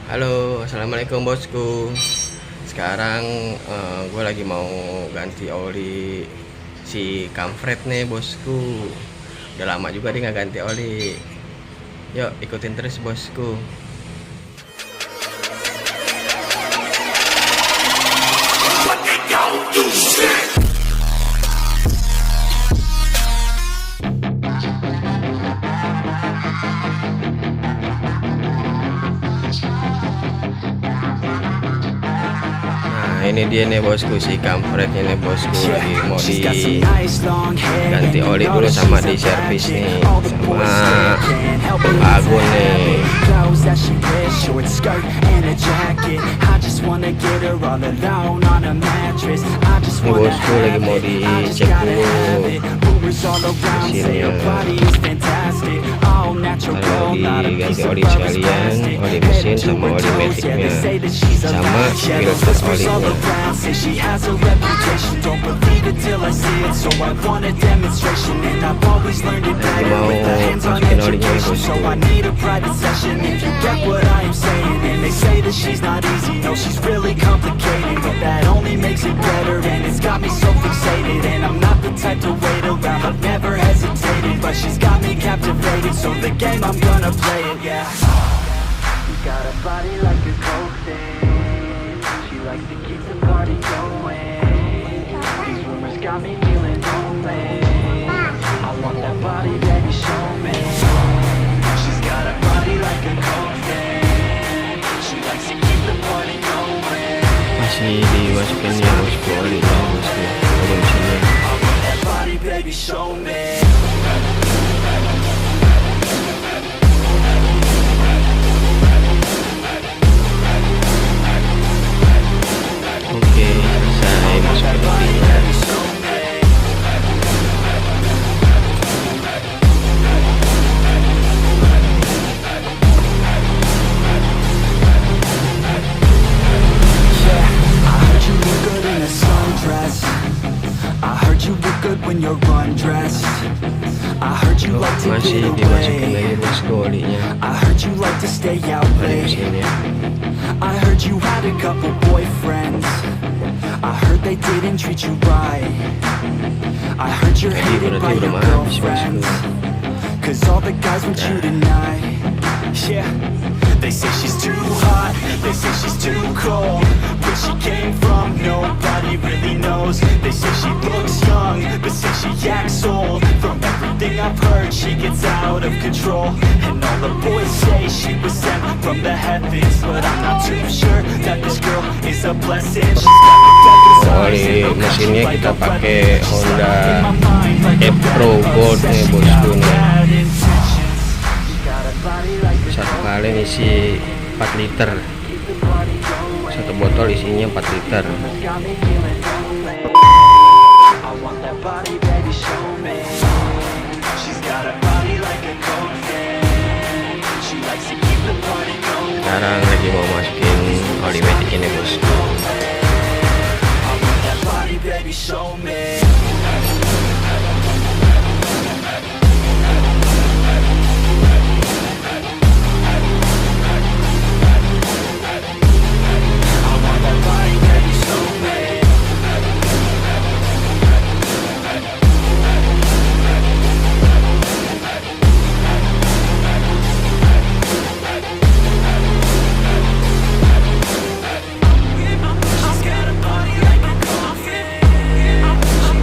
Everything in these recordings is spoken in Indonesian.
Halo, assalamualaikum bosku. Sekarang gue lagi mau ganti oli si Camfreed nih bosku. Udah lama juga dia nggak ganti oli. Yuk ikutin terus bosku. Ini dia nih bosku, si Camfreed ini bosku lagi mau diganti oli dulu sama di servis nih sama Pak Agun nih. Ini bosku lagi mau dicek dulu mesinnya. Kalau diganti oli sekalian, oli mesin sama oli metiknya sama filter olinya. Lagi mau masukin olinya nih bosku. So the game I'm gonna play it, yeah. She got a body like a coke thing. She likes to keep the party going. These rumors got me feeling lonely. I want that body, baby, show me. She's got a body like a coke thing. She likes to keep the party going. Masih dimasukin ya bosku olinya bosku, oli mesinnya. I want that body, baby, show me. Oke, selesai masukin olinya. Masih dimasukin lagi bosku olinya, oli mesinnya. I heard you had a couple boyfriends. I heard they didn't treat you right. I heard you're hated by your girlfriends. Cause all the guys want you tonight. Yeah, they say she's too hot, they say she's too cold. Where she came from, nobody really knows. They say she looks young, but say she acts old. From everything I've heard, she gets out of control. And all the boys say she was sent from the heavens, but I'm not too sure that this girl is a blessing. She's got the devil's eyes Oli and mesinnya like kita a pakai weapon. She's Honda stuck in my mind like a Pro weapon. Gold nih Says she bosku has nih. bad intentions. She got a body like a Satu kali ngisi 4 liter. Satu botol isinya 4 liter. got me feeling lonely. I want that body, baby, show me. She's got a body like a coke thing. She likes to keep the party going. Sekarang lagi mau masukin oli Matic ini bosku. I want that body, baby, show me. I want that body, baby, show me. She's got a body like a coke thing. She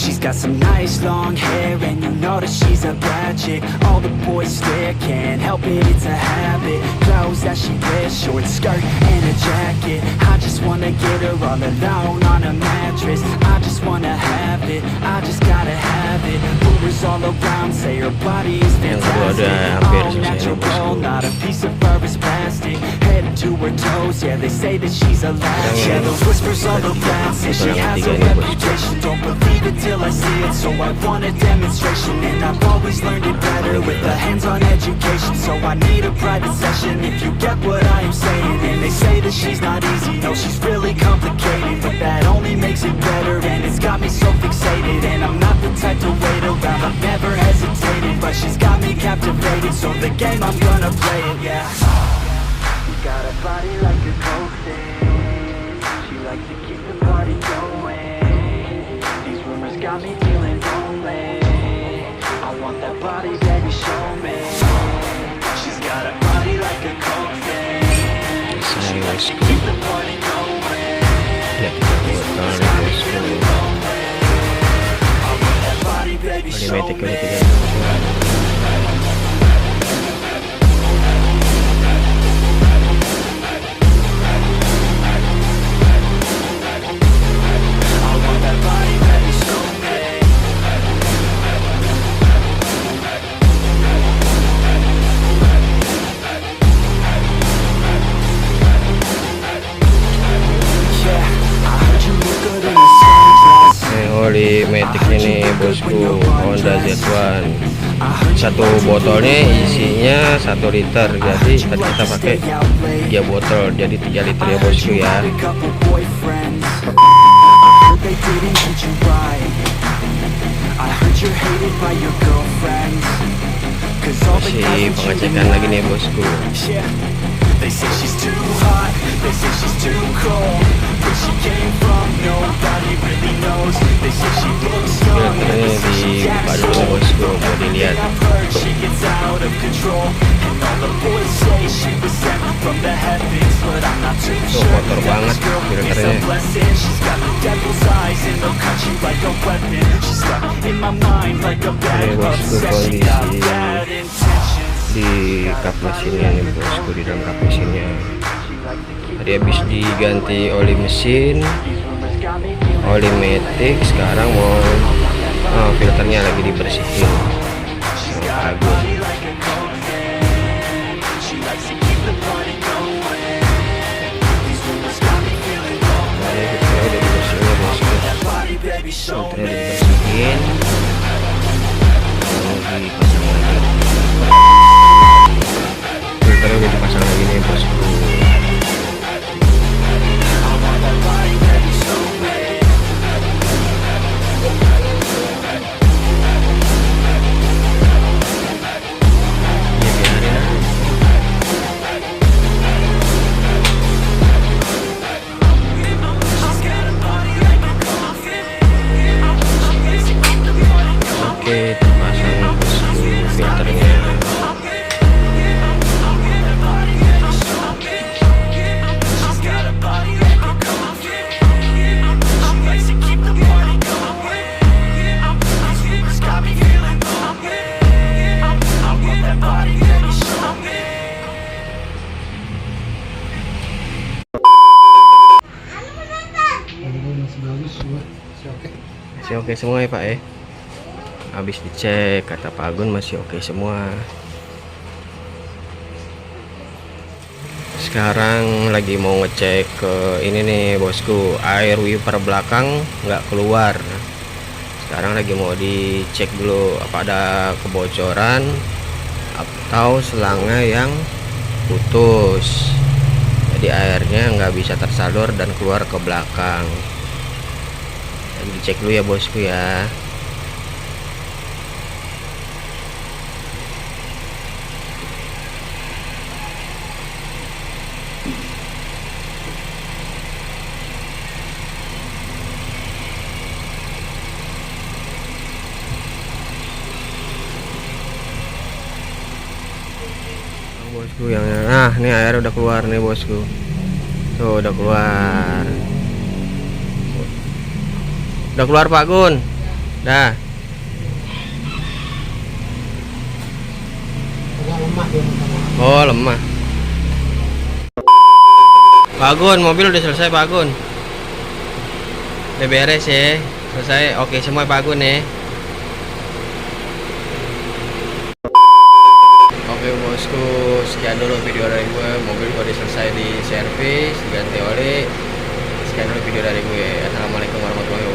She's got some nice long hair, and you know that she's a bad chick. All the boys stare, can't help it, it's a habit. Clothes that she wears, short skirt and a jacket. I just wanna get her all alone on a mattress. I just wanna have it, I just gotta have it. Rumors all around say her body is fantastic. All natural, not a piece of fur is plastic. Head to her toes, yeah, they say that she's a latch. Yeah, the whispers all around say she has a reputation. Don't believe it till I see it, so I want a demonstration. And I've always learned it better with a hands-on education. So I need a private session if you get what I am saying. And they say that she's not easy, no, she's really complicated, but that only makes it better, and it's got me so fixated. And I'm not the type to wait around, I've never hesitated, but she's got me captivated, so the game, I'm gonna play it, yeah. You got a body like a cokehead, she likes to keep the party going. These rumors got me feeling lonely, I want that body, baby, show me. She's got a body like a cokehead, she likes to keep the party going. These rumors got me feeling lonely, I want that body, baby, show me. Oli Matic ini bosku, Honda Z1. Satu botolnya isinya 1 liter, jadi tadi kita pakai 3 botol, jadi 3 liter ya bosku ya. Masih pengecekan lagi nih bosku. They say she's too hot, they say she's too cold. Where she came from, nobody really knows. They say she looks young, and she's bosku, mau dilihat. She gets out of control, and all the boys say she was sent from the heavens, but I'm not too sure. Kotor banget filternya. She's got the devil's eyes, and they'll cut you like a weapon. She's stuck in my mind like a bad obsession. Got bad intentions. Di kap mesinnya nih bosku, di dalam kap mesinnya tadi habis diganti oli mesin, oli matic, sekarang mau filternya lagi dibersihin sama Pak Agun. Filternya udah dibersihin ya bosku, filternya dibersihin, mau dipasang lagi. Filternya udah dipasang lagi nih bosku. Oke, terpasang bosku filternya. Masih oke semua ya Pak ya. Habis dicek kata Pak Agun masih oke semua. Sekarang lagi mau ngecek ke ini nih bosku, air wiper belakang nggak keluar. Sekarang lagi mau dicek dulu apa ada kebocoran atau selangnya yang putus, jadi airnya nggak bisa tersalur dan keluar ke belakang. Lagi dicek dulu ya bosku ya. Bosku yang nah ini air udah keluar nih bosku, tuh udah keluar Pak Agun. Dah. Agak lemah dia motornya. Oh, lemah. Pak Agun, mobil udah selesai Pak Agun. Udah beres ya. Selesai. Oke semua Pak Agun ya. Oke bosku, sekian dulu video dari gue. Mobil gue udah selesai di servis, diganti oli. Sekian dulu video dari gue. Assalamualaikum warahmatullahi wabarakatuh.